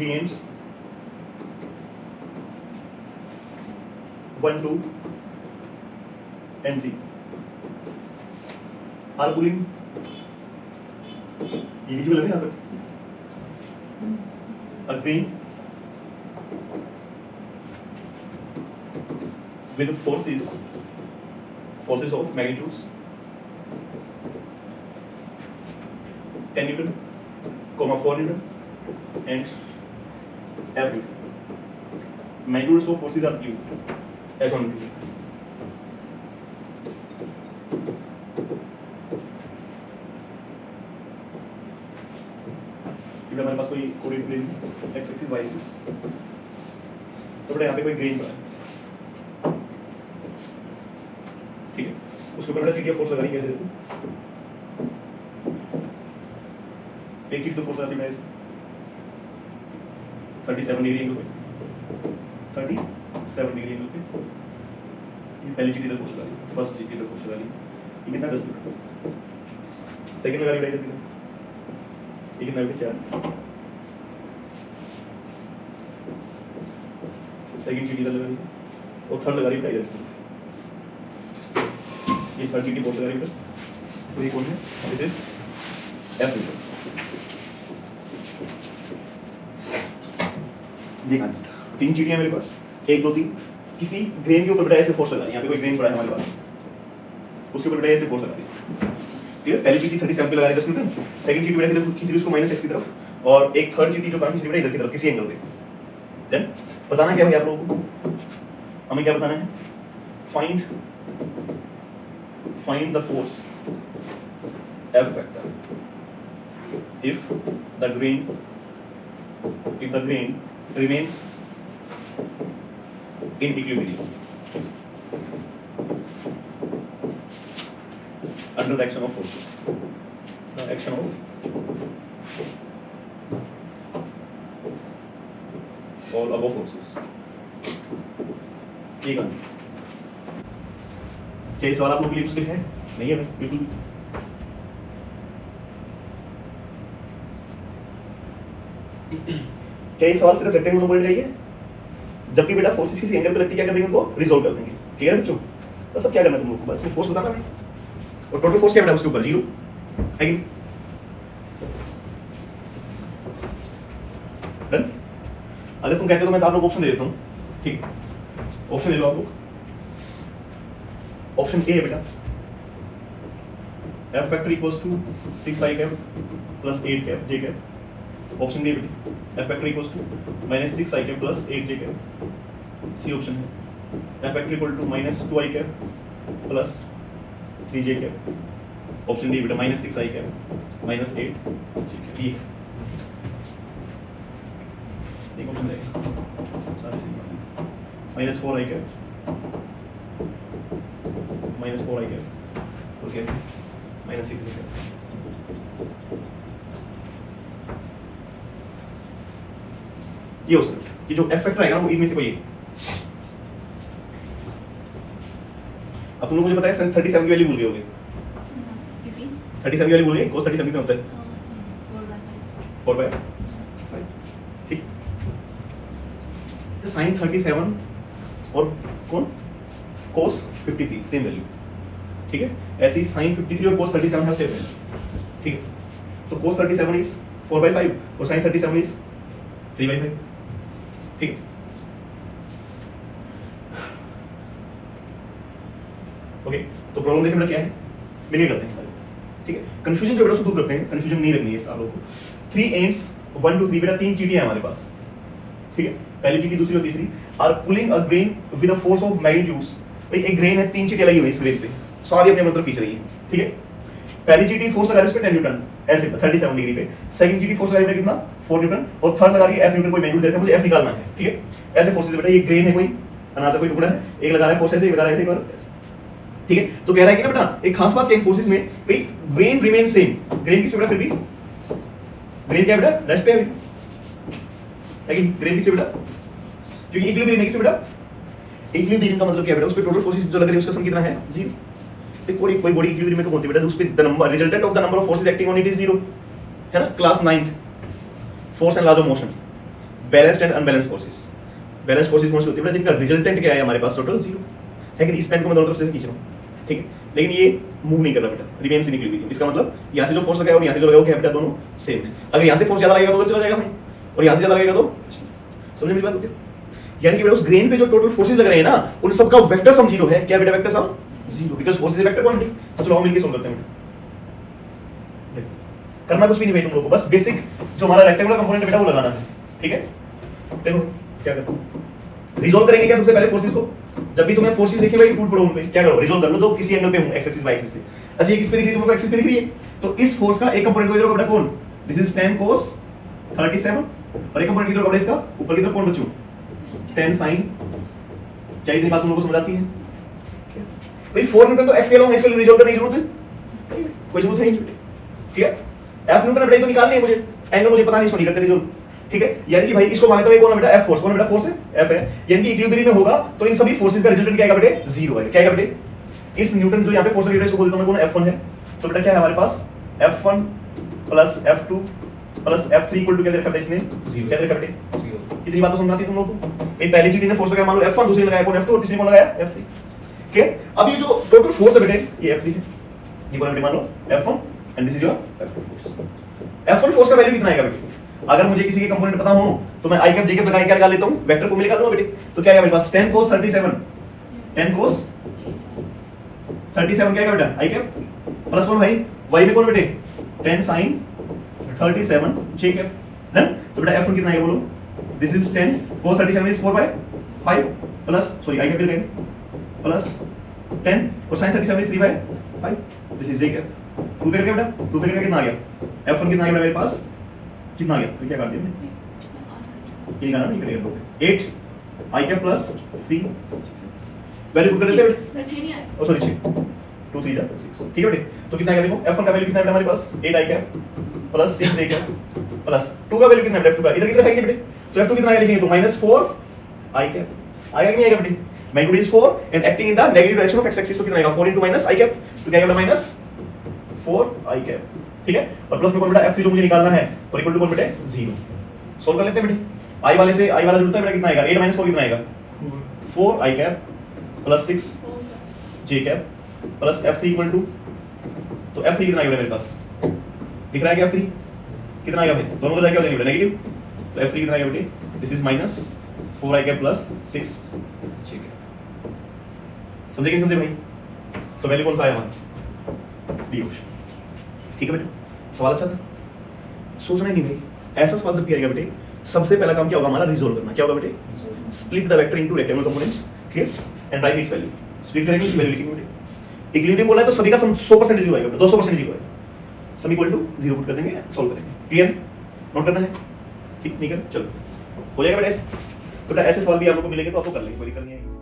3 ends, 1, 2 and 3 are pulling. ये visible है ना यहाँ तक? A crane with forces of magnitudes 10 Newton, 4 Newton and F Newton. Magnitudes of forces are Q as on Q. हमारे पास कोई coordinate plane x axis y axis, तो बेटा यहाँ पे कोई ग्रेन पड़ा है, ठीक है, उसके ऊपर बेटा चीटियाँ फोर्स लगानी कैसे देखो, एक चीट तो फोर्स लगाती है 37 डिग्री एंगल पे, 37 डिग्री एंगल पे, ये पहली चीट इधर फोर्स लगा ली, फर्स्ट चीट इधर फोर्स लगा ली, ये कितना 10 न्यूटन, सेकंड लगा ली बेटा इधर, ये कितना बेटा 4, सेकंड चीटी इधर लगा रही है और थर्ड लगा रही है इधर, ये थर्ड चीटी फोर्स लगा रही है, तो ये कौन है, दिस इज एफ न्यूटन। जी हाँ, 3 चीटियां मेरे पास, 1 2 3, किसी ग्रेन के ऊपर बेटा ऐसे फोर्स लगा रही है, यहाँ पे कोई ग्रेन पड़ा है हमारे पास, उसके ऊपर बेटा ऐसे फोर्स लगा रही है, ठीक है, पहली चीटी 37 पे लगा रही है 10 न्यूटन, सेकंड चीटी बेटा इधर खींच रही है उसको -x की तरफ, और एक थर्ड चीटी जो काम खींच रही है इधर की तरफ किसी एंगल पे। देन बताना क्या है आप लोगों को, हमें क्या बताना है, find the force F factor if the grain remains in equilibrium under the action of forces, the action of all above forces। ये क्या ये सवाल आप लोगों के लिए मुश्किल है? नहीं है भाई, बिल्कुल भी। क्या ये सवाल सिर्फ रेक्टेंगल मोमेंट का ही है? जबकि बेटा फोर्सेस किसी एंगल पे लगती क्या कर देंगे, उनको रिजोल्व कर देंगे, क्लियर है बच्चों? बस अब क्या करना है तुम लोग को, बस फोर्स बताना है, और टोटल फोर्स क्या बेटा उसके ऊपर 0 है कि डन। अगर तुम कहते हो तो मैं आप लोग ऑप्शन दे देता हूँ, ठीक है, ऑप्शन ले लो आप लोग। ऑप्शन ए है बेटा F factor equals to 6i cap plus 8 cap j cap। Option D बेटा F factor equals to -6i cap plus 8j cap। C option है F factor equal to -2i cap plus 3j cap। Option D बेटा -6i cap -8j cap। एक option रहेगा सारे सही -4i cap -4i cap okay -6j cap। ये हो सकता है कि जो F फैक्टर आएगा ना वो इनमें से कोई एक। अब तुम लोग मुझे पता है 37 की वैल्यू भूल गए होगे, 37 की वैल्यू भूल गए, cos 37 कितना होता है 4/5, ठीक। तो sin 37 और कौन cos 53 सेम वैल्यू, ठीक है। ऐसे ही sin 53 और cos 37 है सेम वैल्यू, ठीक है। तो cos 37 इज 4/5 और sin 37 इज 3/5, ठीक है। ओके, तो प्रॉब्लम देखिए बेटा क्या है, मिलिए करते हैं, ठीक है। कंफ्यूजन जो बेटा उसको दूर करते हैं, कंफ्यूजन नहीं रखनी है आप लोगों को। 3 एंड्स 1 2 3 बेटा 3 चीटियां हैं हमारे पास, ठीक है। पहली चीटी, दूसरी और तीसरी are pulling a grain with a force of magnitudes. भाई एक ग्रेन है, 3 चीटियां लगी हुई है इस ग्रेन पे, सारी अपने मतलब खींच रही है, ठीक है। पहली चीटी फोर्स लगा रही है उस पे 10 न्यूटन ऐसे 37 डिग्री पे, सेकंड चीटी फोर्स लगा रही है कितना 4 न्यूटन, और थर्ड लगा रही है F न्यूटन, कोई मैग्नीट्यूड देते हैं मुझे F निकालना है, ठीक है। ऐसे फोर्सेस बेटा, ये ग्रेन है, कोई अनाज का कोई टुकड़ा है, एक लगा रहा है फोर्स ऐसे, एक लगा रहा है ऐसे, एक और ऐसे, ठीक है। तो कह रहा है कि ना बेटा एक खास बात क्या है फोर्सेस में, भाई ग्रेन रिमेन सेम। ग्रेन किस पे बेटा, फिर भी ग्रेन क्या बेटा रेस्ट पे है कि ग्रेन किस पे बेटा, क्योंकि इक्विलिब्रियम है किस पे बेटा, इक्विलिब्रियम का मतलब क्या बेटा, उस पे टोटल फोर्सेस जो लग रही है उसका सम कितना है 0। कोई बॉडी इक्विलिब्रियम में तो बोलती है बेटा उस पे the number resultant of the number of forces acting on it is 0, है ना। Class 9th force and laws of motion, balanced and unbalanced forces. Balanced forces कौन सी होती है बेटा, जिनका रिजल्टेंट क्या है हमारे पास टोटल 0 है कि नहीं। इस पेन को मैं दोनों तरफ से खींच रहा हूँ, ठीक है, लेकिन ये मूव नहीं कर रहा बेटा, रिमेन इन इक्विलिब्रियम। इसका मतलब यहाँ से जो फोर्स लगाया और यहाँ से जो लगाया वो क्या है बेटा, दोनों सेम है। अगर यहाँ से फोर्स ज्यादा लगेगा तो उधर चला जाएगा भाई, और यहाँ से ज्यादा लगेगा तो, समझ मेरी बात हो गया। यानी कि बेटा उस ग्रेन पे जो टोटल फोर्सेस लग रहे हैं ना, उन सबका वेक्टर सम 0 है। क्या बेटा, vector sum 0, because force is vector quantity. तो चलो हम मिलके सोल्व करते हैं बेटा। करना कुछ भी नहीं भाई तुम लोगों को, बस बेसिक जो हमारा रेक्टेंगुलर कंपोनेंट बेटा वो लगाना है, ठीक है। देखो क्या करते हैं, रिजॉल्व करेंगे क्या सबसे पहले फोर्सेस को। जब भी तुम्हें फोर्सेस देखे भाई टूट पड़ो उन पे, क्या करो, रिजॉल्व कर लो जो किसी एंगल पे हो, एक्स एक्सिस वाई एक्सिस से। अच्छा ये किस पे दिख रही है तुमको, एक्सिस पे दिख रही है, तो इस फोर्स का एक कंपोनेंट को इधर बेटा कौन, दिस इज tan cos 37, और एक कंपोनेंट इधर बेटा इसका ऊपर की तरफ कौन बच्चों, tan sin। क्या इतनी बात तुम लोगों को समझ आती है भाई। 4 न्यूटन तो एक्स के लॉन्ग, इसको रिजॉल्व करने की जरूरत है, कोई जरूरत है नहीं, ठीक है। F न्यूटन बेटा तो निकालनी है मुझे, एंगल मुझे पता नहीं, इसको नहीं करते रिजॉल्व, ठीक है। यानी कि भाई इसको मान लेता हूं, कौन है बेटा, F फोर्स, कौन है बेटा, फोर्स है, F है। यानी कि इक्विलिब्रियम में होगा तो इन सभी फोर्सेस का रिजल्टेंट क्या आएगा बेटे, 0 आएगा। क्या आएगा बेटे, इस न्यूटन जो यहां पे फोर्स का इसको बोलता हूं मैं, कौन F1 है। तो बेटा क्या है हमारे पास, F1 plus F2 plus F3 equal to क्या दे रखा है इसने, 0। क्या दे रखा है बेटे, इतनी बात तो समझ आती है तुम लोगों को। एक पहली चीज ने फोर्स लगाया मान लो F1, दूसरी लगाया कौन F2, और तीसरी कौन लगाया F3, ठीक है। अब ये जो टोटल फोर्स है बेटे ये F3 है, ये कौन है बेटे, मान लो F1 and this is your F2 force. F1 force का वैल्यू कितना आएगा बेटे, अगर मुझे किसी के कंपोनेंट पता हो तो मैं आई कैप जे कैप लगा के क्या लगा लेता हूं, वेक्टर को निकाल लूंगा बेटे। तो क्या है मेरे पास, tan cos 37, tan cos 37 क्या है बेटा, आई कैप प्लस कौन भाई, y में कौन बेटे, tan sin 37 जे कैप, डन। तो बेटा F1 कितना आएगा बोलो, this is tan cos 37 is 4/5 plus sorry I cap लगाएंगे प्लस 10 और sin 37 is 3/5, this is J cap. 2 पे करके बेटा 2 पे करके कितना आ गया, F1 कितना आ गया मेरे पास, कितना आ गया, तो क्या कर दिया मैंने, ये निकालना नहीं करेगा 8 आई कैप प्लस 3 वैल्यू पुट कर देते हैं बेटे, ओ सॉरी 6 2 3 6, ठीक है बेटे। तो कितना आएगा देखो, F1 का वैल्यू कितना है हमारे पास, 8 आई कैप प्लस 6 आई कैप प्लस 2 का वैल्यू कितना है F2 का, इधर की तरफ आएगा बेटे। तो F2 कितना आएगा लिखेंगे तो -4 आई कैप आएगा कि नहीं आएगा बेटे, magnitude is 4 and acting in the negative direction of x axis, तो कितना आएगा 4 * माइनस आई कैप, तो क्या आएगा -4 आई कैप, ठीक है। और प्लस में कौन बेटा F3 जो मुझे निकालना है, और इक्वल टू कौन बेटे 0। सोल्व कर लेते हैं बेटे, आई वाले से आई वाला जुड़ता है बेटा, कितना आएगा 8 - 4 कितना आएगा 4 I cap plus 6 J cap plus F3 equal to, तो F3 कितना आएगा मेरे पास, दिख रहा है क्या F3 कितना आएगा भाई, दोनों को जाके हो जाएंगे बेटा नेगेटिव, तो F3 कितना आएगा बेटे, this is -4 I cap plus 6 J cap. समझे कि नहीं समझे भाई। तो वैल्यू कौन सा आया हमारा, डी ऑप्शन, ठीक है बेटे। सवाल अच्छा था, सोचना ही नहीं भाई, ऐसा सवाल जब भी आएगा बेटे सबसे पहला काम क्या होगा हमारा, रिजोल्व करना। क्या होगा बेटे, split the vector into rectangular components, ठीक है, and right it's value. Split करेंगे इस वैल्यू लिखेंगे बेटे। इक्विलिब्रियम बोला है तो सभी का सम 100% 0 आएगा बेटा, 200% 0 आएगा, सम इक्वल टू 0 पुट कर देंगे, सॉल्व करेंगे। क्लियर, नोट करना है, ठीक नहीं कर, चलो हो जाएगा बेटा ऐसे। तो बेटा ऐसे सवाल भी आप लोगों को मिलेंगे तो आपको कर लेंगे, कोई दिक्कत नहीं आएगी।